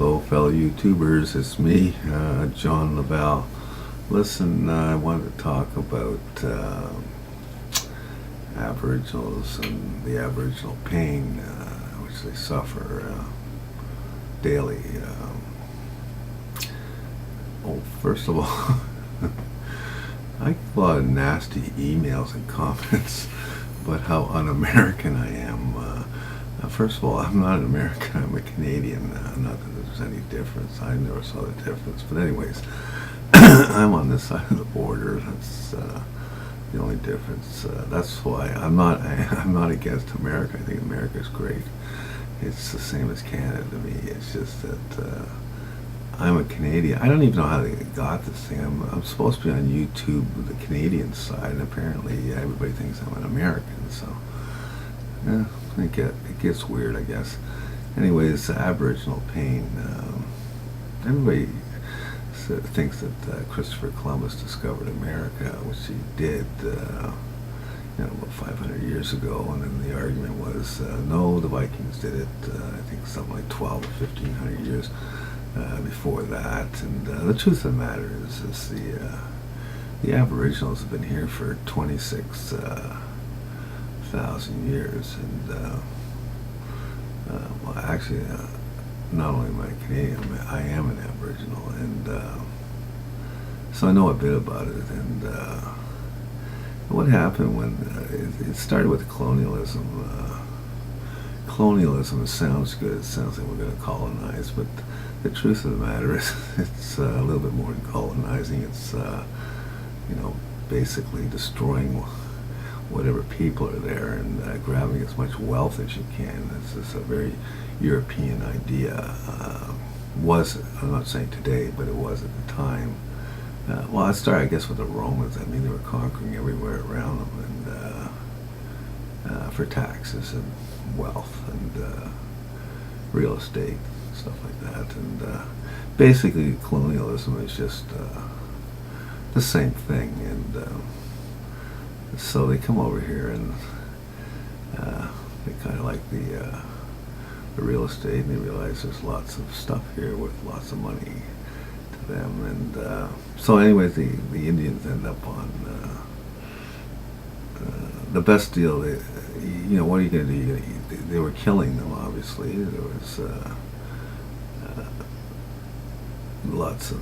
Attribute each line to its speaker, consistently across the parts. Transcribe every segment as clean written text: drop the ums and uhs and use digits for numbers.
Speaker 1: Hello, fellow YouTubers. It's me, John LaValle. Listen, I wanted to talk about Aboriginals and the Aboriginal pain which they suffer daily. First of all, I get a lot of nasty emails and comments about how un-American I am. First of all, I'm not an American, I'm a Canadian. Not that there's any difference. I never saw the difference. But anyways, I'm on this side of the border. That's the only difference. That's why I'm not against America. I think America is great. It's the same as Canada to me. It's just that I'm a Canadian. I don't even know how they got this thing. I'm supposed to be on YouTube with the Canadian side, and apparently everybody thinks I'm an American. So yeah, it gets weird, I guess. Anyways, Aboriginal pain. Everybody thinks that Christopher Columbus discovered America, which he did, about 500 years ago. And then the argument was, no, the Vikings did it. I think something like 12 or 1500 years before that. And the truth of the matter is the Aboriginals have been here for 26,000 years, and well, actually, not only am I Canadian, I am an Aboriginal, and so I know a bit about it. And what happened when it started with colonialism. Colonialism sounds good. It sounds like we're going to colonize, but the truth of the matter is, it's a little bit more than colonizing. It's basically destroying whatever people are there and grabbing as much wealth as you can. This is a very European idea. I'm not saying today, but it was at the time. Well, it started, I guess, with the Romans. I mean, they were conquering everywhere around them, and for taxes and wealth and real estate, stuff like that. And basically, colonialism is just the same thing. And so they come over here and they kind of like the real estate, and they realize there's lots of stuff here with lots of money to them. And so anyways, the Indians end up on the best deal. What are you going to do? They were killing them, obviously. There was lots of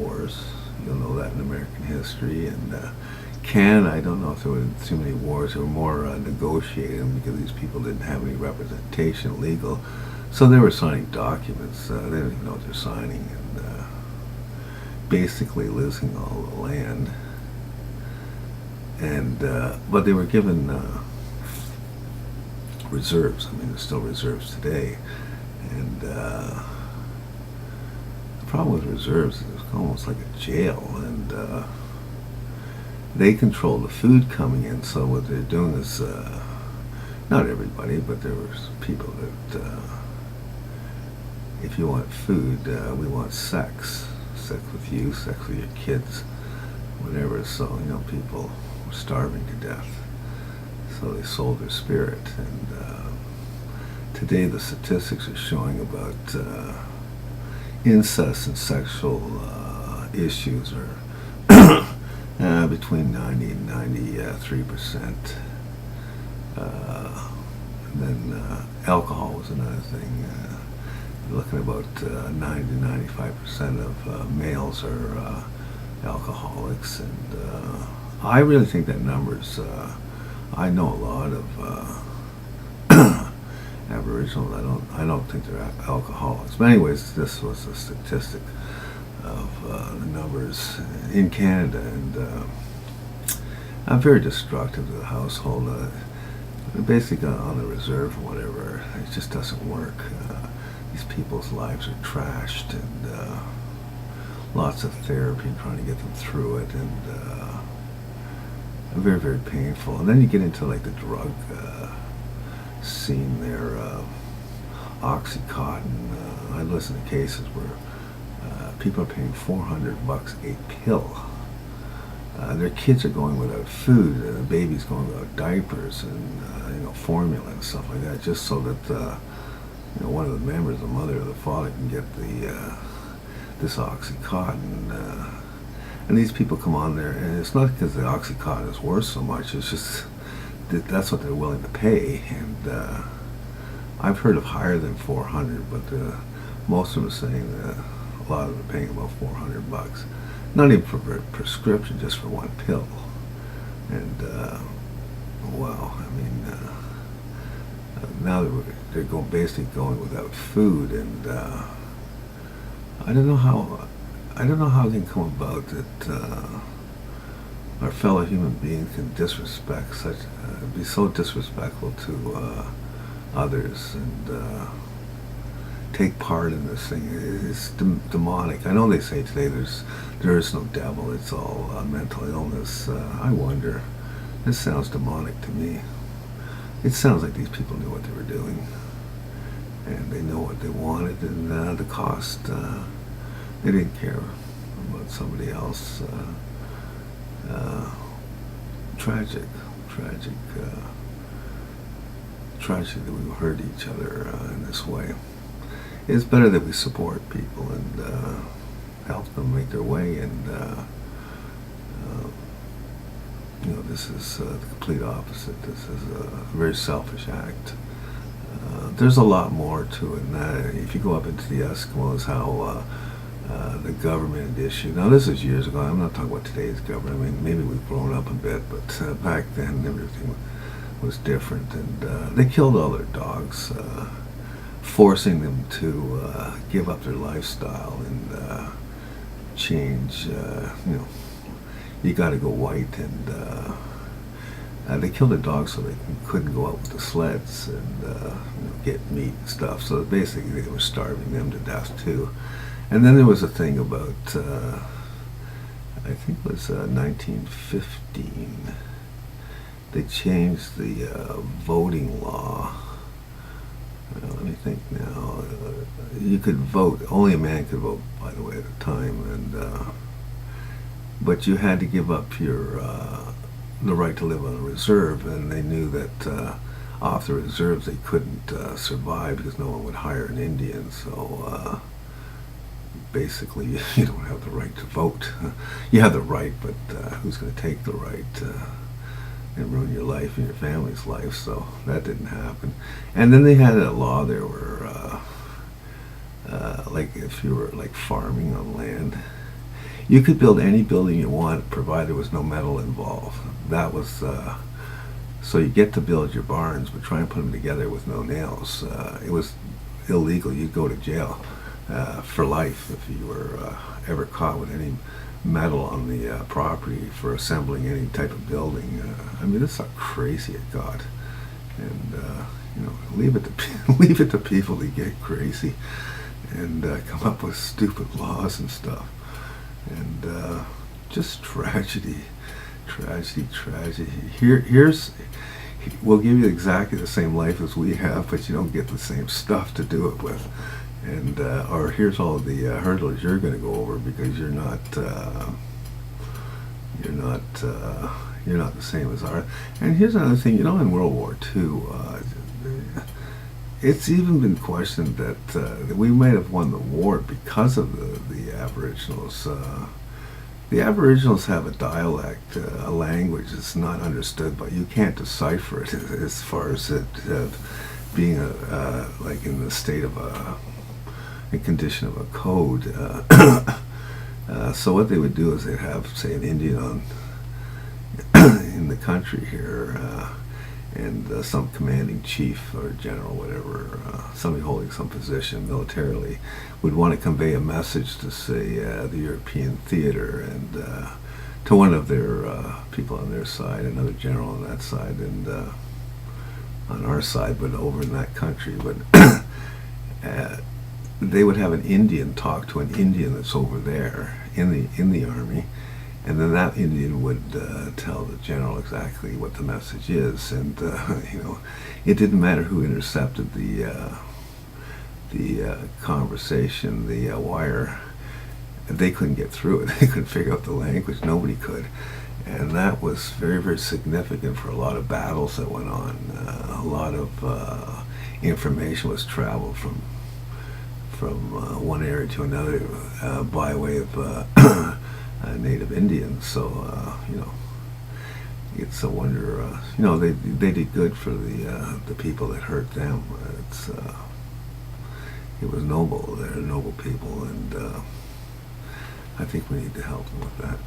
Speaker 1: wars. You'll know that in American history. And Canada, I don't know if there were too many wars. There were more negotiating because these people didn't have any representation legal. So they were signing documents. They didn't even know what they're signing, and basically losing all the land. And but they were given reserves. I mean, there's still reserves today. And the problem with reserves is it's almost like a jail, and they control the food coming in. So what they're doing is, not everybody, but there were people that, if you want food, we want sex with you, sex with your kids, whatever. So people were starving to death, so they sold their spirit. And today the statistics are showing about incest and sexual issues are between 90 and 93%. And then alcohol was another thing. You're looking at about 90 to 95% of males are alcoholics, and I really think that number's. I know a lot of Aboriginals. I don't think they're alcoholics. But anyways, this was a statistic of the numbers in Canada, and I'm very destructive to the household. Basically on the reserve or whatever, it just doesn't work. These people's lives are trashed, and lots of therapy trying to get them through it, and very, very painful. And then you get into like the drug scene there, Oxycontin. I listen to cases where people are paying $400 a pill. Their kids are going without food, babies going without diapers and formula and stuff like that, just so that one of the members, the mother or the father, can get this Oxycontin, and these people come on there, and it's not because the Oxycontin is worth so much. It's just that's what they're willing to pay, and I've heard of higher than 400, but most of them are saying that a lot of them are paying about $400, not even for a prescription, just for one pill. And wow, I mean, now they're basically going without food, and I don't know how it can come about that our fellow human beings can disrespect be so disrespectful to others, and take part in this thing. It's demonic. I know they say today there is no devil. It's all mental illness. I wonder. This sounds demonic to me. It sounds like these people knew what they were doing, and they know what they wanted, and the cost. They didn't care about somebody else. Tragic that we hurt each other in this way. It's better that we support people and help them make their way, and this is the complete opposite. This is a very selfish act. There's a lot more to it than that. If you go up into the Eskimos, how the government issue. Now, this is years ago. I'm not talking about today's government. I mean, maybe we've grown up a bit, but back then everything was different, and they killed all their dogs, forcing them to give up their lifestyle and change. You got to go white, and they killed their dogs so they couldn't go out with the sleds and get meat and stuff. So basically, they were starving them to death too. And then there was a thing about, I think it was 1915, they changed the voting law. Let me think now. You could vote, only a man could vote, by the way, at the time, and but you had to give up the right to live on a reserve, and they knew that off the reserves they couldn't survive because no one would hire an Indian, so basically you don't have the right to vote. You have the right, but who's going to take the right and ruin your life and your family's life? So that didn't happen. And then they had a law there where like if you were like farming on land, you could build any building you want provided there was no metal involved. That was so you get to build your barns, but try and put them together with no nails. It was illegal. You'd go to jail for life if you were ever caught with any metal on the property for assembling any type of building. I mean, that's how crazy it got, and leave it to people to get crazy and come up with stupid laws and stuff, and just tragedy. We'll give you exactly the same life as we have, but you don't get the same stuff to do it with. And or here's all the hurdles you're going to go over because you're not the same as ours. And here's another thing, in World War II, it's even been questioned that we might have won the war because of the Aboriginals. The Aboriginals have a dialect, a language that's not understood, but you can't decipher it as far as it being like in the state of a condition of a code. So what they would do is they'd have, say, an Indian in the country here, and some commanding chief or general, whatever, somebody holding some position militarily, would want to convey a message to, say, the European theater, and to one of their people on their side, another general on that side, and on our side, but over in that country. But they would have an Indian talk to an Indian that's over there in the army, and then that Indian would tell the general exactly what the message is, and it didn't matter who intercepted the conversation, the wire. They couldn't get through it. They couldn't figure out the language. Nobody could, and that was very, very significant for a lot of battles that went on. A lot of information was traveled from one area to another by way of native Indians. So it's a wonder. They did good for the people that hurt them. It was noble. They're noble people, and I think we need to help them with that.